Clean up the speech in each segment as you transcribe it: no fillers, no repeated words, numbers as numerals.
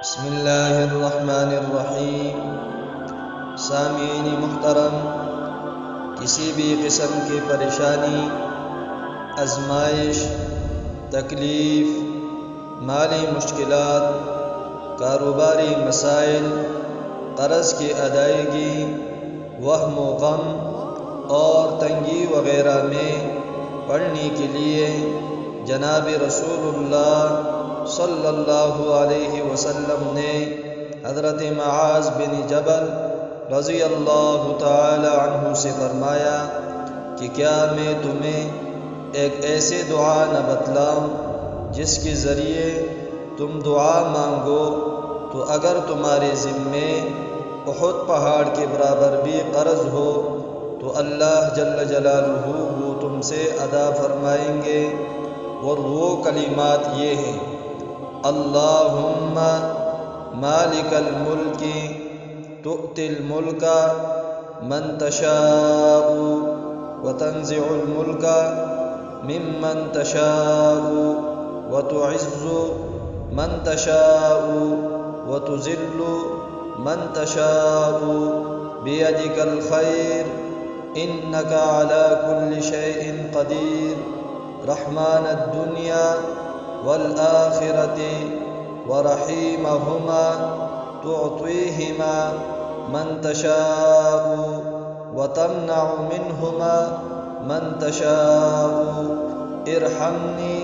بسم اللہ الرحمن الرحیم۔ سامعین محترم، کسی بھی قسم کی پریشانی، آزمائش، تکلیف، مالی مشکلات، کاروباری مسائل، قرض کی ادائیگی، وہم و غم اور تنگی وغیرہ میں پڑنے کے لیے جناب رسول اللہ صلی اللہ علیہ وسلم نے حضرت معاذ بن جبل رضی اللہ تعالی عنہ سے فرمایا کہ کیا میں تمہیں ایک ایسے دعا نہ بتلاؤں جس کے ذریعے تم دعا مانگو تو اگر تمہارے ذمے احد پہاڑ کے برابر بھی قرض ہو تو اللہ جل جلالہ وہ تم سے ادا فرمائیں گے، اور وہ کلمات یہ ہیں: اللہم مالک الملک تؤتی الملک من تشاء وتنزع الملک ممن تشاء وتعز من تشاء وتذل من تشاء بیدک الخیر انک علی کل شیء قدیر رحمن الدنیا والآخرة ورحيمهما تعطيهما من تشاء وتمنع منهما من تشاء ارحمني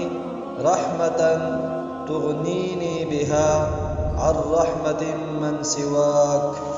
رحمة تغنيني بها عن رحمة من سواك۔